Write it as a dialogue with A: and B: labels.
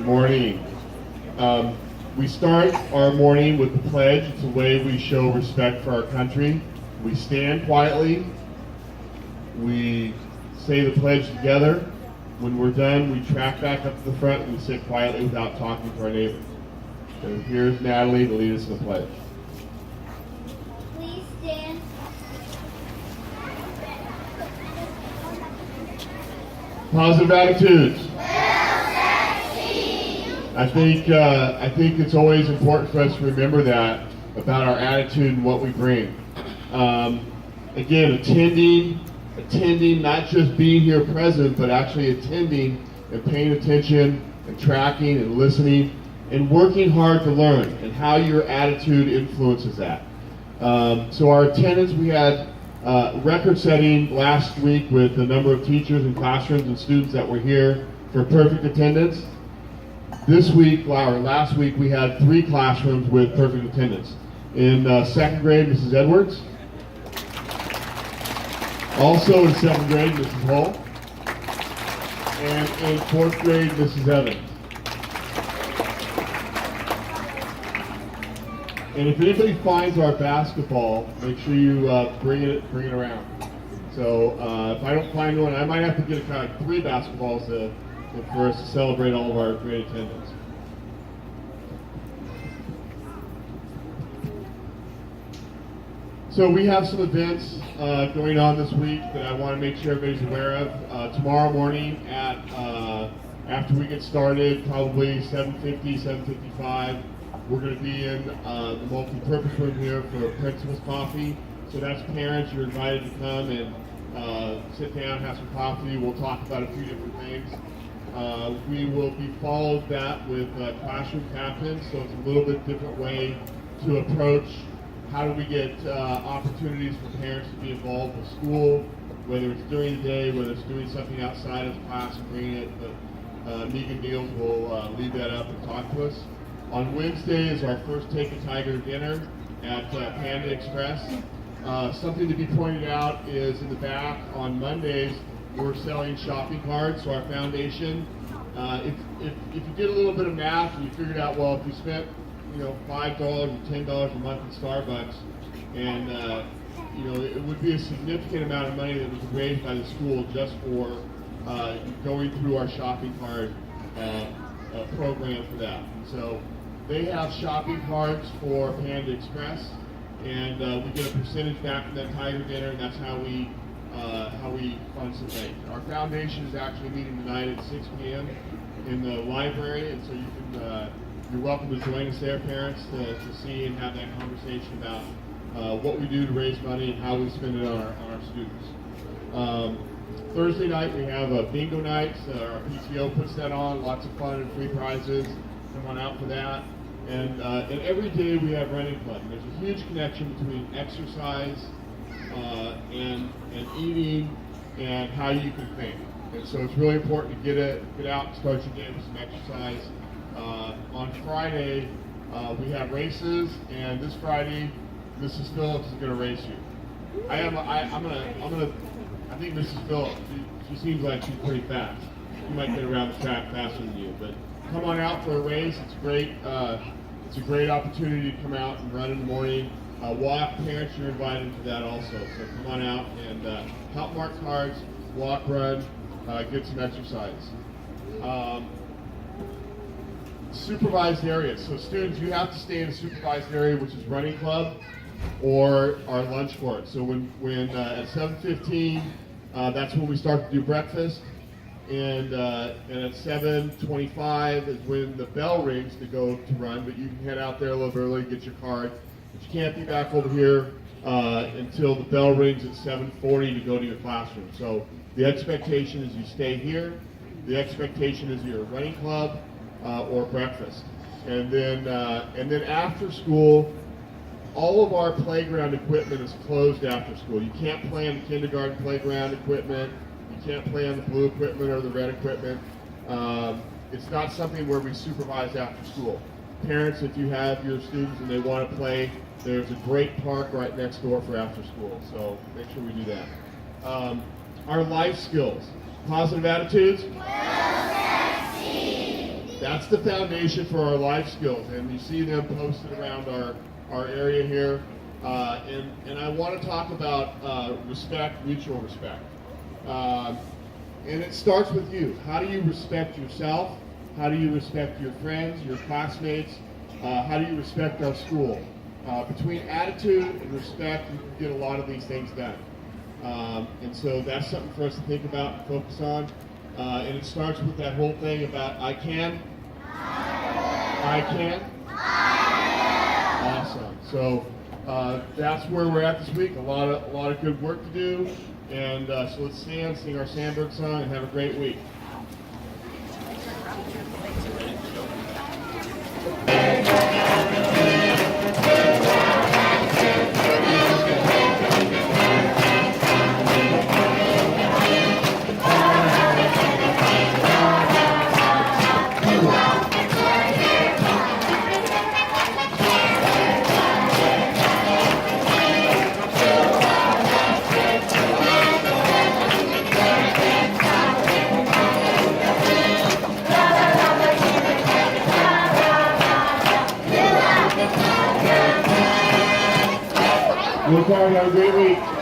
A: Morning. We start our morning with the pledge. It's a way we show respect for our country. We stand quietly. We say the pledge together. When we're done, we track back up to the front and we sit quietly without talking to our neighbors. So here's Natalie to lead us in the pledge.
B: Please stand.
A: Positive attitudes. I think it's always important for us to remember that about our attitude and what we bring. Again, attending, not just being here present, but actually attending and paying attention and tracking and listening and working hard to learn and how your attitude influences that. So our attendance, we had record-setting last week with the number of teachers and classrooms and students that were here for perfect attendance. This week, or last week, we had 3 classrooms with perfect attendance. In 2nd grade, Mrs. Edwards. Also in 7th grade, Mrs. Hull. And in 4th grade, Mrs. Evans. And if anybody finds our basketball, make sure you bring it around. So if I don't find one, I might have to get kind of 3 basketballs for us to celebrate all of our great attendance. So we have some events going on this week that I want to make sure everybody's aware of. Tomorrow morning at after we get started, probably 7:50, 7:55, we're going to be in the multi-purpose room here for Principal's Coffee. So that's parents, you're invited to come and sit down, have some coffee. We'll talk about a few different things. We will be followed that with classroom captains, so it's a little bit different way to approach how do we get opportunities for parents to be involved with school, whether it's during the day, whether it's doing something outside of class and bringing it. But Megan Niels will lead that up and talk to us. On Wednesday is our first Take a Tiger dinner at Panda Express. Something to be pointed out is in the back on Mondays, we're selling shopping cards. So our foundation, if you did a little bit of math and you figured out, well, if you spent $5 or $10 a month in Starbucks, and it would be a significant amount of money that was raised by the school just for going through our shopping card program for that. And so they have shopping cards for Panda Express, and we get a percentage back from that Tiger dinner, and that's how we fund some things. Our foundation is actually meeting tonight at 6 p.m. in the library, and so you can. You're welcome to join us there, parents, to see and have that conversation about what we do to raise money and how we spend it on our students. Thursday night we have a bingo night. Our PTO puts that on. Lots of fun and free prizes. Come on out for that. And every day we have running club. There's a huge connection between exercise and eating and how you can think. And so it's really important to get out and start your day with some exercise. On Friday, we have races, and this Friday, Mrs. Phillips is going to race you. I think Mrs. Phillips, she seems like she's pretty fast. She might get around the track faster than you, but come on out for a race. It's great. It's a great opportunity to come out and run in the morning. Walk, parents, you're invited to that also. So come on out and help mark cards, walk, run, get some exercise. Supervised areas. So students, you have to stay in a supervised area, which is running club or our lunch court. So when at 7:15, that's when we start to do breakfast, and at 7:25 is when the bell rings to go to run. But you can head out there a little bit early, get your card. But you can't be back over here until the bell rings at 7:40 to go to your classroom. So the expectation is you stay here. The expectation is you're a running club. Or breakfast, and then after school, all of our playground equipment is closed after school. You can't play on the kindergarten playground equipment. You can't play on the blue equipment or the red equipment. It's not something where we supervise after school. Parents, if you have your students and they want to play, there's a great park right next door for after school. So make sure we do that. Our life skills, positive attitudes. That's the foundation for our life skills, and you see them posted around our area here. And I want to talk about respect, mutual respect. And it starts with you. How do you respect yourself? How do you respect your friends, your classmates? How do you respect our school? Between attitude and respect, you can get a lot of these things done. And so that's something for us to think about and focus on. And it starts with that whole thing about I can. I can. Awesome. So that's where we're at this week. A lot of good work to do. And so let's stand, sing our Sandberg song, and have a great week. Look hard, have a great week.